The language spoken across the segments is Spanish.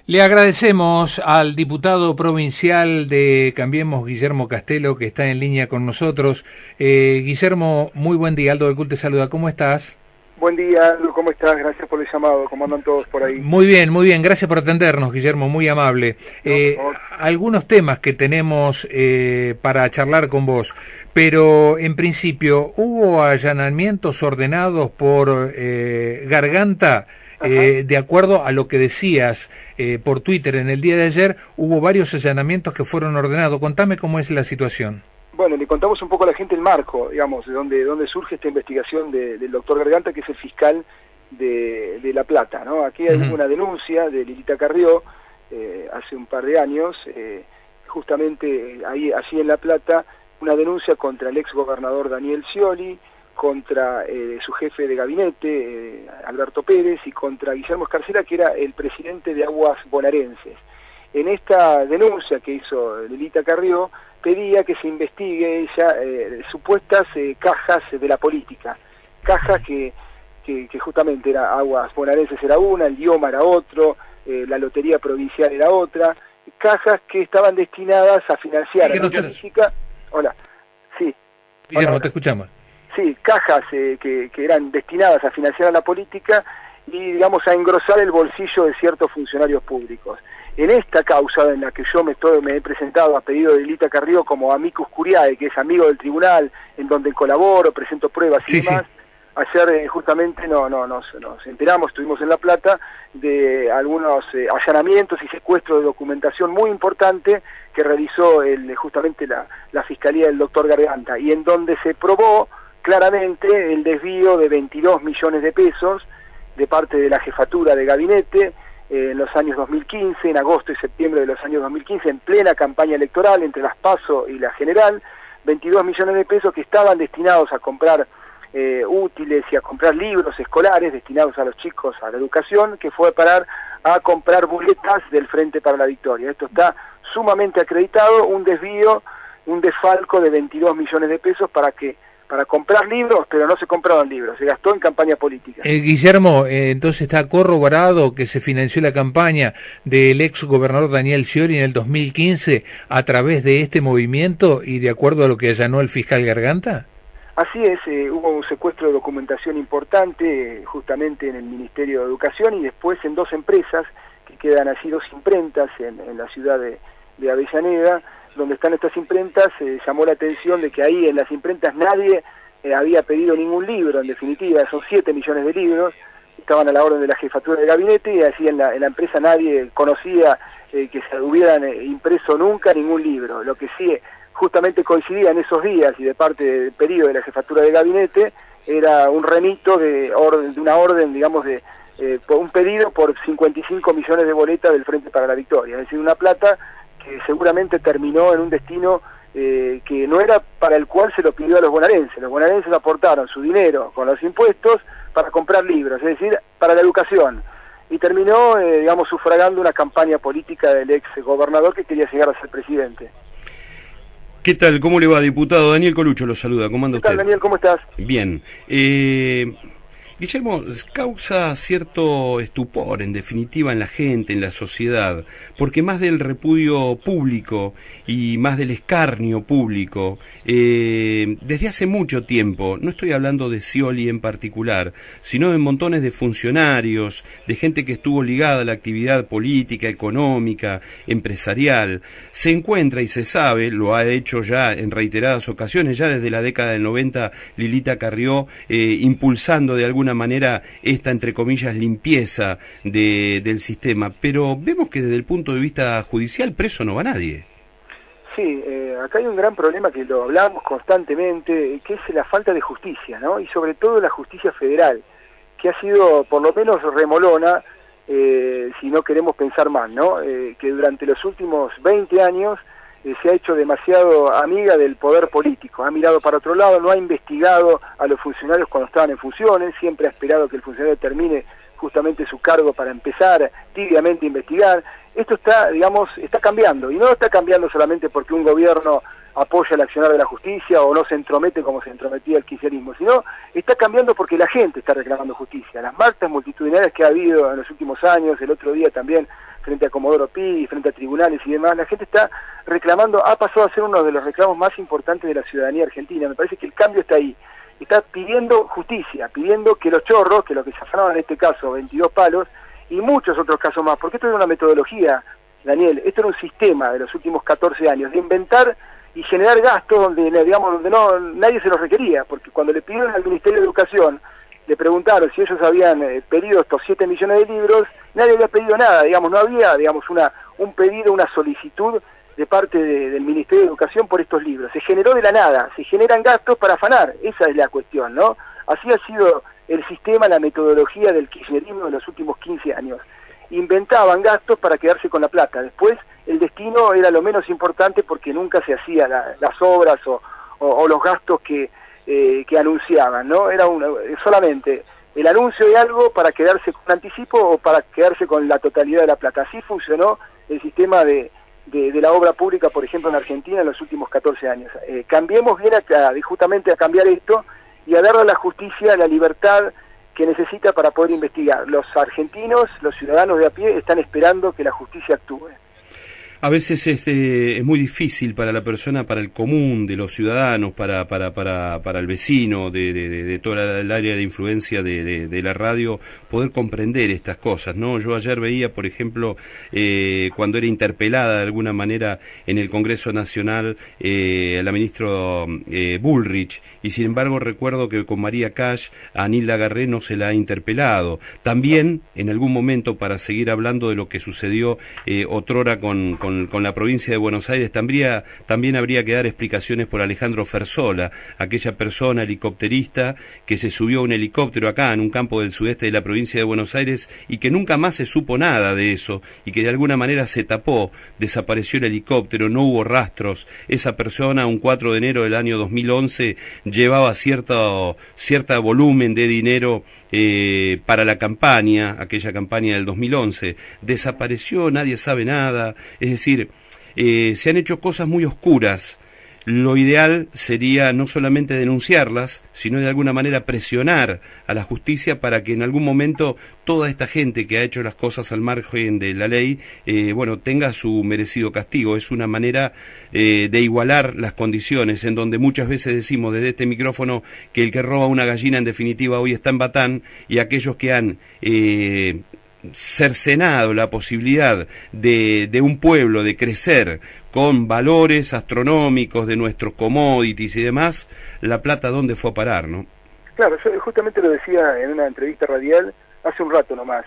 Le agradecemos al diputado provincial de Cambiemos, Guillermo Castelo, que está en línea con nosotros. Guillermo, muy buen día. Aldo del CUL te saluda. ¿Cómo estás? Buen día, Aldo, ¿cómo estás? Gracias por el llamado. ¿Cómo andan todos por ahí? Muy bien, muy bien. Gracias por atendernos, Guillermo. Muy amable. No, por favor. Algunos temas que tenemos para charlar con vos, pero en principio, ¿hubo allanamientos ordenados por Garganta? De acuerdo a lo que decías por Twitter en el día de ayer, hubo varios allanamientos que fueron ordenados. Contame cómo es la situación. Bueno, le contamos un poco a la gente el marco, digamos, de dónde surge esta investigación del doctor Garganta, que es el fiscal de La Plata, ¿no? Aquí hay una denuncia de Lilita Carrió hace un par de años, justamente allí en La Plata, una denuncia contra el ex gobernador Daniel Scioli, contra su jefe de gabinete, Alberto Pérez, y contra Guillermo Escarcela, que era el presidente de Aguas Bonaerenses. En esta denuncia que hizo Lilita Carrió, pedía que se investigue ya supuestas cajas de la política, cajas que justamente era Aguas Bonaerenses era una, el Dioma era otro, la Lotería Provincial era otra, cajas que estaban destinadas a financiar la política. Hola, sí. Guillermo, te escuchamos. Sí, cajas que eran destinadas a financiar a la política y, digamos, a engrosar el bolsillo de ciertos funcionarios públicos. En esta causa, en la que yo me he presentado a pedido de Lilita Carrió como amicus curiae, que es amigo del tribunal, en donde colaboro, presento pruebas y demás, ayer justamente nos enteramos, estuvimos en La Plata, de algunos allanamientos y secuestros de documentación muy importante que realizó justamente la Fiscalía del doctor Garganta, y en donde se probó claramente el desvío de 22 millones de pesos de parte de la jefatura de gabinete en los años 2015, en agosto y septiembre de los años 2015, en plena campaña electoral entre las PASO y la General, 22 millones de pesos que estaban destinados a comprar útiles y a comprar libros escolares destinados a los chicos, a la educación, que fue a parar a comprar boletas del Frente para la Victoria. Esto está sumamente acreditado, un desvío, un desfalco de 22 millones de pesos para comprar libros, pero no se compraban libros, se gastó en campaña política. Guillermo, entonces está corroborado que se financió la campaña del ex gobernador Daniel Scioli en el 2015 a través de este movimiento y de acuerdo a lo que allanó el fiscal Garganta. Así es, hubo un secuestro de documentación importante justamente en el Ministerio de Educación y después en dos empresas que quedan así, dos imprentas en la ciudad de Avellaneda, donde están estas imprentas. Llamó la atención de que ahí en las imprentas nadie había pedido ningún libro, en definitiva, son 7 millones de libros, estaban a la orden de la jefatura de gabinete, y así en la empresa nadie conocía que se hubieran impreso nunca ningún libro. Lo que sí justamente coincidía en esos días y de parte del pedido de la jefatura de gabinete era un remito de una orden, digamos, por un pedido por 55 millones de boletas del Frente para la Victoria, es decir, una plata que seguramente terminó en un destino que no era para el cual se lo pidió a los bonaerenses. Los bonaerenses aportaron su dinero con los impuestos para comprar libros, es decir, para la educación, y terminó, digamos, sufragando una campaña política del ex gobernador que quería llegar a ser presidente. ¿Qué tal? ¿Cómo le va, diputado? Daniel Colucho lo saluda. ¿Cómo anda usted? ¿Qué tal, Daniel? ¿Cómo estás? Bien. Guillermo, causa cierto estupor, en definitiva, en la gente, en la sociedad, porque más del repudio público y más del escarnio público, desde hace mucho tiempo, no estoy hablando de Scioli en particular, sino de montones de funcionarios, de gente que estuvo ligada a la actividad política, económica, empresarial, se encuentra y se sabe, lo ha hecho ya en reiteradas ocasiones, ya desde la década del 90, Lilita Carrió, impulsando de alguna manera esta, entre comillas, limpieza del sistema, pero vemos que desde el punto de vista judicial preso no va nadie. Sí, acá hay un gran problema que lo hablamos constantemente, que es la falta de justicia, ¿no? Y sobre todo la justicia federal, que ha sido por lo menos remolona, si no queremos pensar mal, ¿no? Que durante los últimos 20 años se ha hecho demasiado amiga del poder político, ha mirado para otro lado, no ha investigado a los funcionarios cuando estaban en funciones, siempre ha esperado que el funcionario termine justamente su cargo para empezar tibiamente a investigar. Esto está, digamos, está cambiando, y no está cambiando solamente porque un gobierno apoya el accionar de la justicia o no se entromete como se entrometía el kirchnerismo, sino está cambiando porque la gente está reclamando justicia. Las marchas multitudinarias que ha habido en los últimos años, el otro día también frente a Comodoro Pi, frente a tribunales y demás, la gente está reclamando, ha pasado a ser uno de los reclamos más importantes de la ciudadanía argentina. Me parece que el cambio está ahí. Está pidiendo justicia, pidiendo que los chorros, que lo que se afanaban en este caso, 22 palos, y muchos otros casos más, porque esto es una metodología, Daniel, esto era un sistema de los últimos 14 años, de inventar y generar gastos donde, digamos, donde no nadie se los requería, porque cuando le pidieron al Ministerio de Educación, le preguntaron si ellos habían pedido estos 7 millones de libros, nadie había pedido nada, digamos, no había, digamos, un pedido, una solicitud de parte del Ministerio de Educación por estos libros. Se generó de la nada, se generan gastos para afanar, esa es la cuestión, ¿no? Así ha sido el sistema, la metodología del kirchnerismo de los últimos 15 años. Inventaban gastos para quedarse con la plata, después el destino era lo menos importante porque nunca se hacían las obras o los gastos que anunciaban, ¿no? Era solamente el anuncio de algo para quedarse con anticipo o para quedarse con la totalidad de la plata. Así funcionó el sistema de la obra pública, por ejemplo, en Argentina en los últimos 14 años. Cambiemos bien justamente a cambiar esto y a darle a la justicia la libertad que necesita para poder investigar. Los argentinos, los ciudadanos de a pie, están esperando que la justicia actúe. A veces es muy difícil para la persona, para el común de los ciudadanos, para el vecino de toda el área de influencia de la radio, poder comprender estas cosas, ¿no? Yo ayer veía, por ejemplo, cuando era interpelada de alguna manera en el Congreso Nacional la ministra Bullrich, y sin embargo recuerdo que con María Cash a Nilda Garré no se la ha interpelado. También, en algún momento, para seguir hablando de lo que sucedió otrora con la provincia de Buenos Aires, también habría que dar explicaciones por Alejandro Ferzola, aquella persona helicópterista que se subió a un helicóptero acá en un campo del sudeste de la provincia de Buenos Aires y que nunca más se supo nada de eso y que de alguna manera se tapó, desapareció el helicóptero, no hubo rastros. Esa persona, un 4 de enero del año 2011, llevaba cierto volumen de dinero para la campaña, aquella campaña del 2011, desapareció, nadie sabe nada, es decir, se han hecho cosas muy oscuras. Lo ideal sería no solamente denunciarlas, sino de alguna manera presionar a la justicia para que en algún momento toda esta gente que ha hecho las cosas al margen de la ley, tenga su merecido castigo. Es una manera de igualar las condiciones, en donde muchas veces decimos desde este micrófono que el que roba una gallina en definitiva hoy está en Batán, y aquellos que han cercenado la posibilidad de un pueblo de crecer con valores astronómicos de nuestros commodities y demás, la plata ¿dónde fue a parar, no? Claro, yo justamente lo decía en una entrevista radial hace un rato nomás,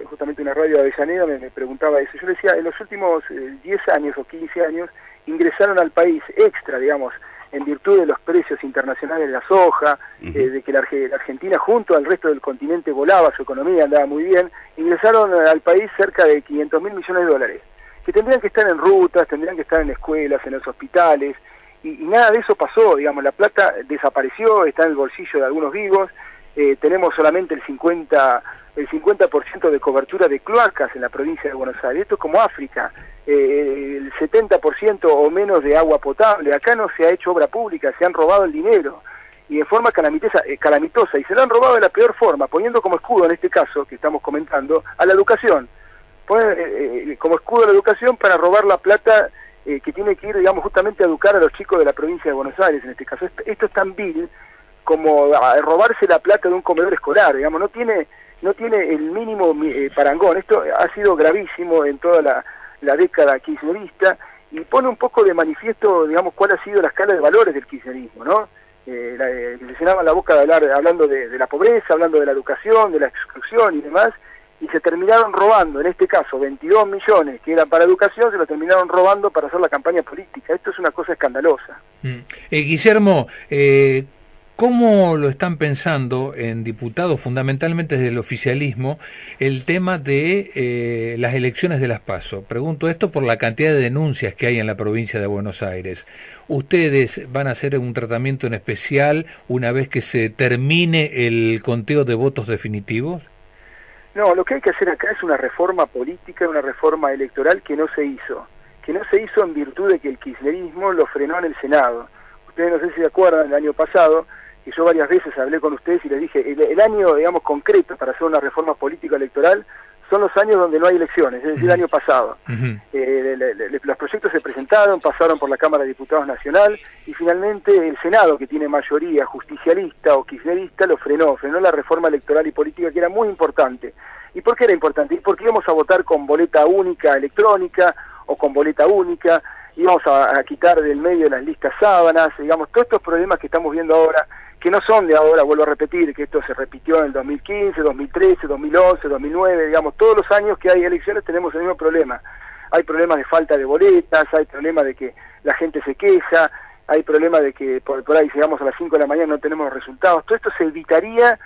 justamente una radio de Avellaneda me preguntaba eso. Yo le decía, en los últimos 10 años o 15 años ingresaron al país extra, digamos, en virtud de los precios internacionales de la soja, de que la Argentina junto al resto del continente volaba, su economía andaba muy bien, ingresaron al país cerca de 500.000 millones de dólares, que tendrían que estar en rutas, tendrían que estar en escuelas, en los hospitales, y nada de eso pasó, digamos, la plata desapareció, está en el bolsillo de algunos vivos. Tenemos solamente el 50% de cobertura de cloacas en la provincia de Buenos Aires. Esto es como África, el 70% o menos de agua potable. Acá no se ha hecho obra pública, se han robado el dinero y de forma calamitosa, y se lo han robado de la peor forma, poniendo como escudo en este caso que estamos comentando a la educación. Ponen como escudo a la educación para robar la plata que tiene que ir, digamos, justamente a educar a los chicos de la provincia de Buenos Aires en este caso. Esto es tan vil como robarse la plata de un comedor escolar, digamos, no tiene el mínimo parangón. Esto ha sido gravísimo en toda la década kirchnerista y pone un poco de manifiesto, digamos, cuál ha sido la escala de valores del kirchnerismo, ¿no? Se llenaba la boca de hablando de la pobreza, hablando de la educación, de la exclusión y demás, y se terminaron robando, en este caso, 22 millones que eran para educación, se lo terminaron robando para hacer la campaña política. Esto es una cosa escandalosa. Guillermo, ¿cómo lo están pensando en diputados, fundamentalmente desde el oficialismo, el tema de las elecciones de las PASO? Pregunto esto por la cantidad de denuncias que hay en la provincia de Buenos Aires. ¿Ustedes van a hacer un tratamiento en especial una vez que se termine el conteo de votos definitivos? No, lo que hay que hacer acá es una reforma política, una reforma electoral que no se hizo, que no se hizo en virtud de que el kirchnerismo lo frenó en el Senado. Ustedes no sé si se acuerdan, el año pasado, que yo varias veces hablé con ustedes y les dije, el año, digamos, concreto para hacer una reforma política electoral son los años donde no hay elecciones, es decir, el año pasado. Los proyectos se presentaron, pasaron por la Cámara de Diputados Nacional y finalmente el Senado, que tiene mayoría justicialista o kirchnerista, lo frenó la reforma electoral y política, que era muy importante. ¿Y por qué era importante? Y porque íbamos a votar con boleta única electrónica o con boleta única, íbamos a quitar del medio las listas sábanas, digamos, todos estos problemas que estamos viendo ahora, que no son de ahora, vuelvo a repetir, que esto se repitió en el 2015, 2013, 2011, 2009, digamos, todos los años que hay elecciones tenemos el mismo problema. Hay problemas de falta de boletas, hay problemas de que la gente se queja, hay problemas de que por ahí llegamos a las 5 de la mañana y no tenemos los resultados. Todo esto se evitaría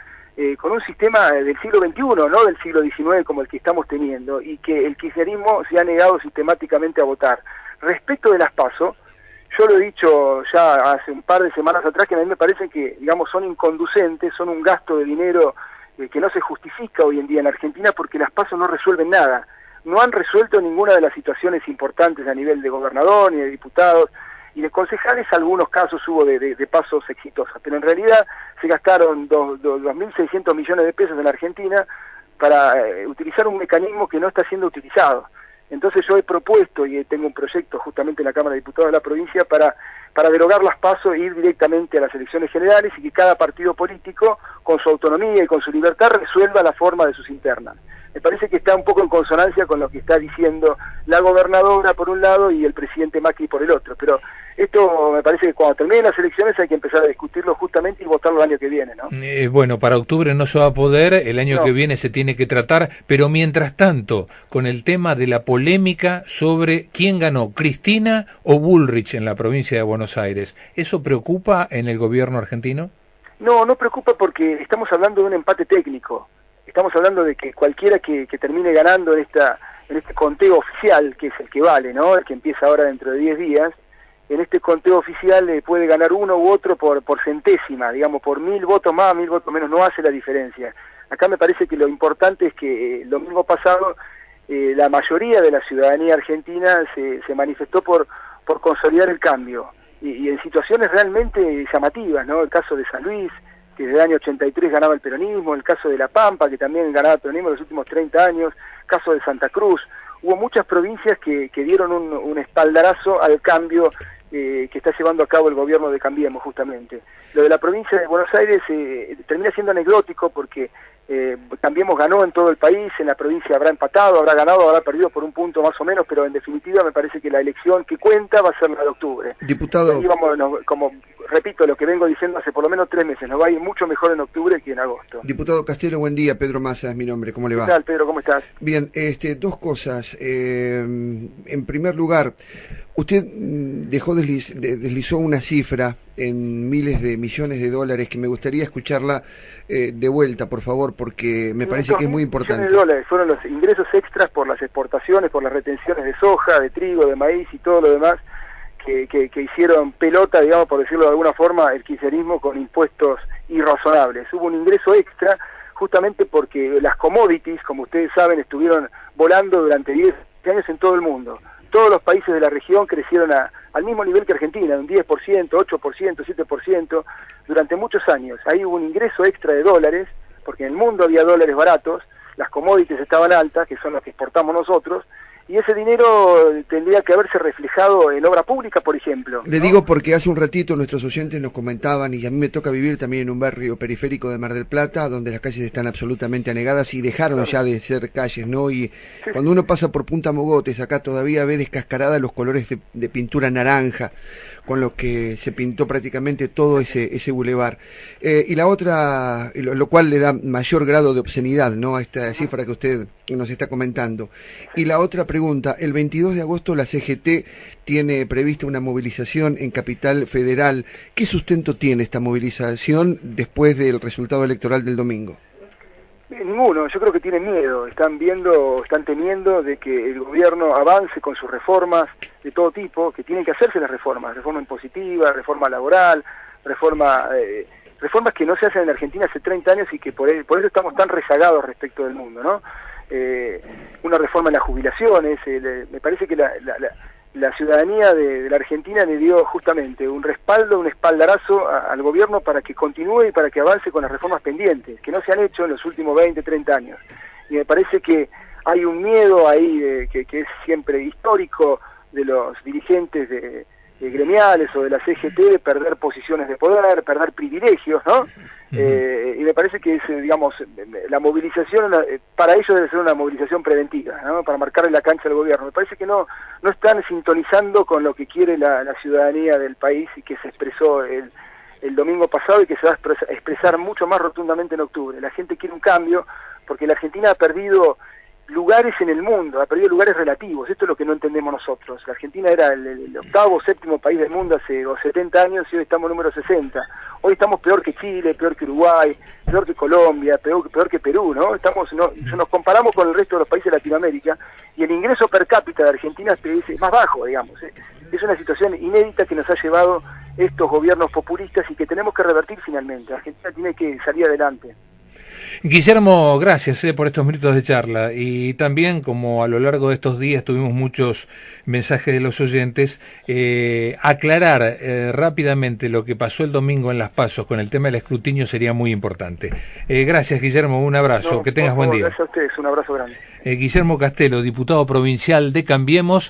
con un sistema del siglo XXI, no del siglo XIX como el que estamos teniendo, y que el kirchnerismo se ha negado sistemáticamente a votar. Respecto de las PASO, yo lo he dicho ya hace un par de semanas atrás, que a mí me parece que, digamos, son inconducentes, son un gasto de dinero que no se justifica hoy en día en Argentina, porque las PASO no resuelven nada. No han resuelto ninguna de las situaciones importantes a nivel de gobernador, ni de diputados, y de concejales algunos casos hubo de pasos exitosas, pero en realidad se gastaron 2.600 millones de pesos en Argentina para utilizar un mecanismo que no está siendo utilizado. Entonces yo he propuesto, y tengo un proyecto justamente en la Cámara de Diputados de la provincia, para derogar las PASO e ir directamente a las elecciones generales y que cada partido político, con su autonomía y con su libertad, resuelva la forma de sus internas. Me parece que está un poco en consonancia con lo que está diciendo la gobernadora por un lado y el presidente Macri por el otro, pero esto me parece que cuando terminen las elecciones hay que empezar a discutirlo justamente y votarlo el año que viene, ¿no? Bueno, para octubre no se va a poder, el año que viene se tiene que tratar, pero mientras tanto, con el tema de la polémica sobre quién ganó, Cristina o Bullrich en la provincia de Buenos Aires, ¿eso preocupa en el gobierno argentino? No, no preocupa porque estamos hablando de un empate técnico. Estamos hablando de que cualquiera que termine ganando en este conteo oficial, que es el que vale, ¿no? El que empieza ahora dentro de 10 días, en este conteo oficial puede ganar uno u otro por centésima, digamos, por 1.000 votos más, 1.000 votos menos, no hace la diferencia. Acá me parece que lo importante es que el domingo pasado la mayoría de la ciudadanía argentina se manifestó por consolidar el cambio, y en situaciones realmente llamativas, ¿no? El caso de San Luis, que desde el año 83 ganaba el peronismo, el caso de La Pampa, que también ganaba el peronismo en los últimos 30 años, caso de Santa Cruz. Hubo muchas provincias que dieron un espaldarazo al cambio que está llevando a cabo el gobierno de Cambiemos, justamente. Lo de la provincia de Buenos Aires termina siendo anecdótico porque Cambiemos ganó en todo el país, en la provincia habrá empatado, habrá ganado, habrá perdido por un punto más o menos, pero en definitiva me parece que la elección que cuenta va a ser la de octubre. Diputado... Y vamos, como repito lo que vengo diciendo hace por lo menos 3 meses, nos va a ir mucho mejor en octubre que en agosto. Diputado Castielo, buen día. Pedro Massa es mi nombre, ¿cómo le va? ¿Qué tal, Pedro? ¿Cómo estás? Bien, dos cosas. En primer lugar, usted deslizó una cifra en miles de millones de dólares que me gustaría escucharla de vuelta, por favor, porque me parece que es muy importante. Millones de dólares fueron los ingresos extras por las exportaciones, por las retenciones de soja, de trigo, de maíz y todo lo demás que hicieron pelota, digamos, por decirlo de alguna forma, el kirchnerismo con impuestos irrazonables. Hubo un ingreso extra justamente porque las commodities, como ustedes saben, estuvieron volando durante 10 años en todo el mundo. Todos los países de la región crecieron al mismo nivel que Argentina, un 10%, 8%, 7%, durante muchos años. Ahí hubo un ingreso extra de dólares, porque en el mundo había dólares baratos, las commodities estaban altas, que son las que exportamos nosotros, y ese dinero tendría que haberse reflejado en obra pública, por ejemplo, ¿no? Le digo porque hace un ratito nuestros oyentes nos comentaban, y a mí me toca vivir también en un barrio periférico de Mar del Plata, donde las calles están absolutamente anegadas y dejaron ya de ser calles, ¿no? Y cuando uno pasa por Punta Mogotes, acá todavía ve descascarada los colores de pintura naranja, con los que se pintó prácticamente todo ese bulevar. Y la otra, lo cual le da mayor grado de obscenidad, ¿no?, a esta cifra que usted nos está comentando. Y la otra pregunta, el 22 de agosto la CGT tiene prevista una movilización en Capital Federal. ¿Qué sustento tiene esta movilización después del resultado electoral del domingo? Ninguno, yo creo que tienen miedo, están temiendo de que el gobierno avance con sus reformas de todo tipo, que tienen que hacerse las reformas, reforma impositiva, reforma laboral, reformas que no se hacen en Argentina hace 30 años y que por eso estamos tan rezagados respecto del mundo, ¿no? Una reforma en las jubilaciones, me parece que la ciudadanía de la Argentina le dio justamente un respaldo, un espaldarazo al gobierno para que continúe y para que avance con las reformas pendientes, que no se han hecho en los últimos 20, 30 años. Y me parece que hay un miedo ahí que es siempre histórico de los dirigentes de gremiales o de la CGT de perder posiciones de poder, perder privilegios, ¿no? Y me parece que es, digamos, la movilización para ellos debe ser una movilización preventiva, ¿no? Para marcarle la cancha al gobierno. Me parece que no están sintonizando con lo que quiere la ciudadanía del país y que se expresó el domingo pasado y que se va a expresar mucho más rotundamente en octubre. La gente quiere un cambio porque la Argentina ha perdido lugares en el mundo, ha perdido lugares relativos. Esto es lo que no entendemos nosotros. La Argentina era el octavo o séptimo país del mundo hace 70 años y hoy estamos número 60. Hoy estamos peor que Chile, peor que Uruguay, peor que Colombia, peor que Perú, ¿no? Nos comparamos con el resto de los países de Latinoamérica y el ingreso per cápita de Argentina es más bajo, digamos. Es una situación inédita que nos ha llevado estos gobiernos populistas y que tenemos que revertir finalmente. La Argentina tiene que salir adelante. Guillermo, gracias por estos minutos de charla y también, como a lo largo de estos días tuvimos muchos mensajes de los oyentes, aclarar rápidamente lo que pasó el domingo en Las PASO con el tema del escrutinio sería muy importante. Gracias, Guillermo, un abrazo, que tengas buen día. Gracias a ustedes, un abrazo grande. Guillermo Castelo, diputado provincial de Cambiemos.